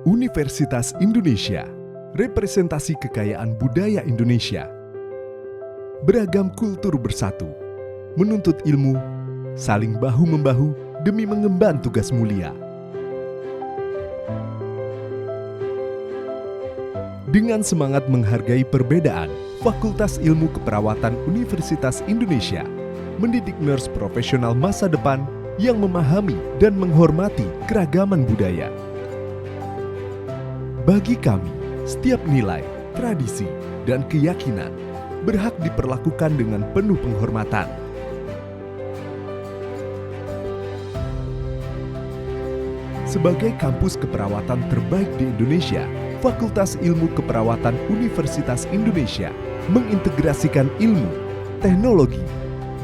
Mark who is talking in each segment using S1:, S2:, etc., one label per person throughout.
S1: Universitas Indonesia, representasi kekayaan budaya Indonesia. Beragam kultur bersatu, menuntut ilmu, saling bahu-membahu demi mengemban tugas mulia. Dengan semangat menghargai perbedaan, Fakultas Ilmu Keperawatan Universitas Indonesia mendidik nurse profesional masa depan yang memahami dan menghormati keragaman budaya. Bagi kami, setiap nilai, tradisi, dan keyakinan berhak diperlakukan dengan penuh penghormatan. Sebagai kampus keperawatan terbaik di Indonesia, Fakultas Ilmu Keperawatan Universitas Indonesia mengintegrasikan ilmu, teknologi,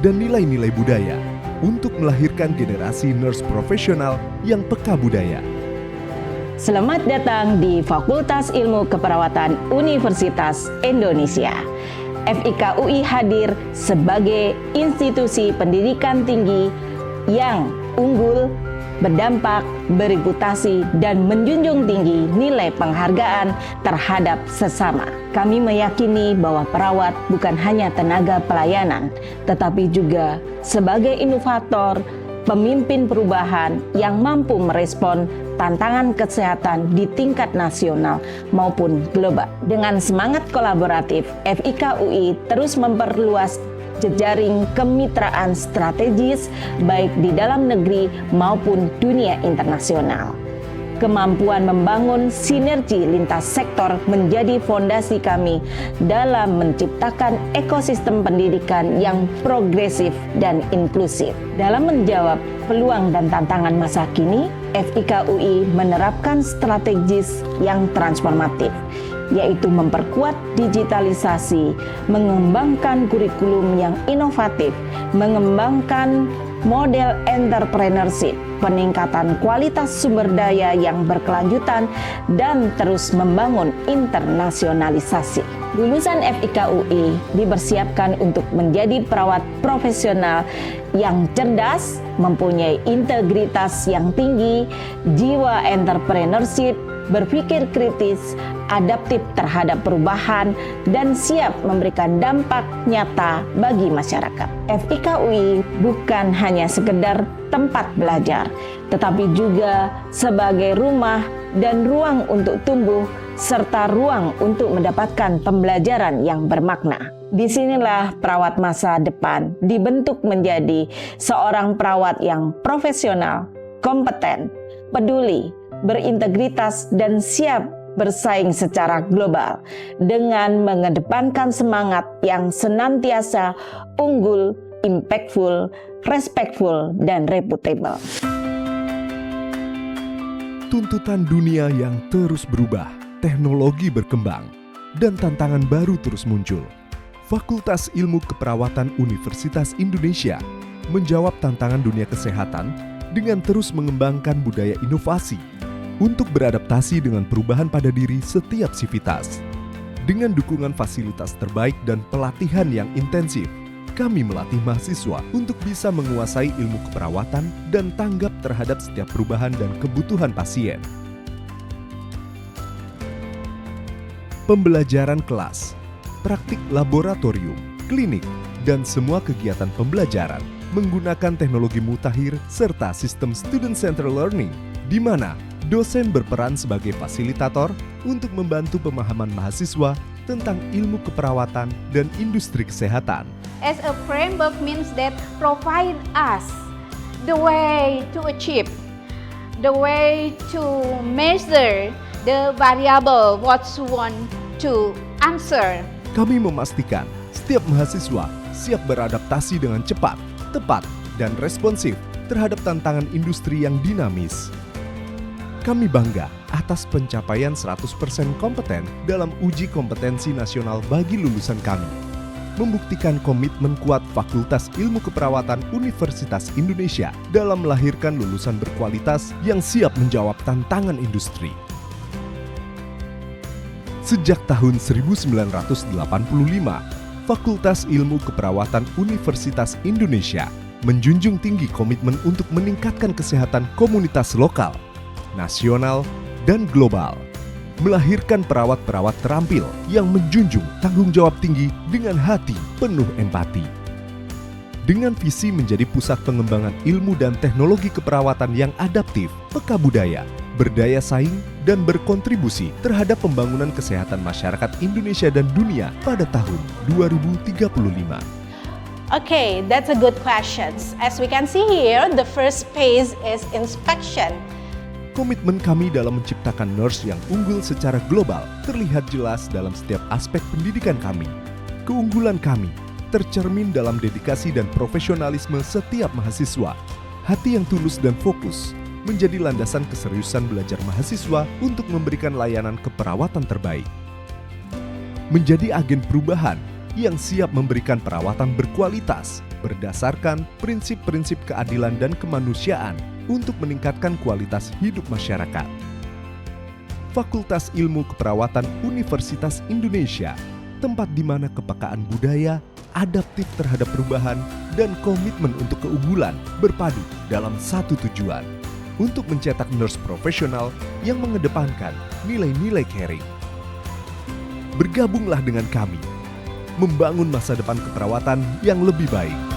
S1: dan nilai-nilai budaya untuk melahirkan generasi nurse profesional yang peka budaya.
S2: Selamat datang di Fakultas Ilmu Keperawatan Universitas Indonesia. FIKUI hadir sebagai institusi pendidikan tinggi yang unggul, berdampak, bereputasi, dan menjunjung tinggi nilai penghargaan terhadap sesama. Kami meyakini bahwa perawat bukan hanya tenaga pelayanan, tetapi juga sebagai inovator, pemimpin perubahan yang mampu merespon tantangan kesehatan di tingkat nasional maupun global. Dengan semangat kolaboratif, FIKUI terus memperluas jejaring kemitraan strategis baik di dalam negeri maupun dunia internasional. Kemampuan membangun sinergi lintas sektor menjadi fondasi kami dalam menciptakan ekosistem pendidikan yang progresif dan inklusif. Dalam menjawab peluang dan tantangan masa kini, FIKUI menerapkan strategis yang transformatif, yaitu memperkuat digitalisasi, mengembangkan kurikulum yang inovatif, mengembangkan model entrepreneurship, peningkatan kualitas sumber daya yang berkelanjutan, dan terus membangun internasionalisasi. Lulusan FIKUI dipersiapkan untuk menjadi perawat profesional yang cerdas, mempunyai integritas yang tinggi, jiwa entrepreneurship, berpikir kritis, adaptif terhadap perubahan, dan siap memberikan dampak nyata bagi masyarakat. FIKUI bukan hanya sekedar tempat belajar, tetapi juga sebagai rumah dan ruang untuk tumbuh, serta ruang untuk mendapatkan pembelajaran yang bermakna. Disinilah perawat masa depan dibentuk menjadi seorang perawat yang profesional, kompeten, peduli, berintegritas, dan siap bersaing secara global dengan mengedepankan semangat yang senantiasa unggul, impactful, respectful, dan reputable.
S1: Tuntutan dunia yang terus berubah, teknologi berkembang, dan tantangan baru terus muncul. Fakultas Ilmu Keperawatan Universitas Indonesia menjawab tantangan dunia kesehatan dengan terus mengembangkan budaya inovasi untuk beradaptasi dengan perubahan pada diri setiap sivitas. Dengan dukungan fasilitas terbaik dan pelatihan yang intensif, kami melatih mahasiswa untuk bisa menguasai ilmu keperawatan dan tanggap terhadap setiap perubahan dan kebutuhan pasien. Pembelajaran kelas, praktik laboratorium, klinik, dan semua kegiatan pembelajaran menggunakan teknologi mutakhir serta sistem student-centered learning, di mana dosen berperan sebagai fasilitator untuk membantu pemahaman mahasiswa tentang ilmu keperawatan dan industri kesehatan.
S3: As a framework means that provide us the way to achieve, the way to measure the variable what you want to answer.
S1: Kami memastikan setiap mahasiswa siap beradaptasi dengan cepat, tepat, dan responsif terhadap tantangan industri yang dinamis. Kami bangga atas pencapaian 100% kompeten dalam uji kompetensi nasional bagi lulusan kami, membuktikan komitmen kuat Fakultas Ilmu Keperawatan Universitas Indonesia dalam melahirkan lulusan berkualitas yang siap menjawab tantangan industri. Sejak tahun 1985, Fakultas Ilmu Keperawatan Universitas Indonesia menjunjung tinggi komitmen untuk meningkatkan kesehatan komunitas lokal, nasional, dan global. Melahirkan perawat-perawat terampil yang menjunjung tanggung jawab tinggi dengan hati penuh empati. Dengan visi menjadi pusat pengembangan ilmu dan teknologi keperawatan yang adaptif, peka budaya, berdaya saing, dan berkontribusi terhadap pembangunan kesehatan masyarakat Indonesia dan dunia pada tahun 2035.
S4: Okay, that's a good question. As we can see here, the first phase is inspection.
S1: Komitmen kami dalam menciptakan nurse yang unggul secara global terlihat jelas dalam setiap aspek pendidikan kami. Keunggulan kami tercermin dalam dedikasi dan profesionalisme setiap mahasiswa. Hati yang tulus dan fokus menjadi landasan keseriusan belajar mahasiswa untuk memberikan layanan keperawatan terbaik. Menjadi agen perubahan yang siap memberikan perawatan berkualitas berdasarkan prinsip-prinsip keadilan dan kemanusiaan untuk meningkatkan kualitas hidup masyarakat. Fakultas Ilmu Keperawatan Universitas Indonesia, tempat di mana kepekaan budaya, adaptif terhadap perubahan, dan komitmen untuk keunggulan berpadu dalam satu tujuan, untuk mencetak nurse profesional yang mengedepankan nilai-nilai caring. Bergabunglah dengan kami, membangun masa depan keperawatan yang lebih baik.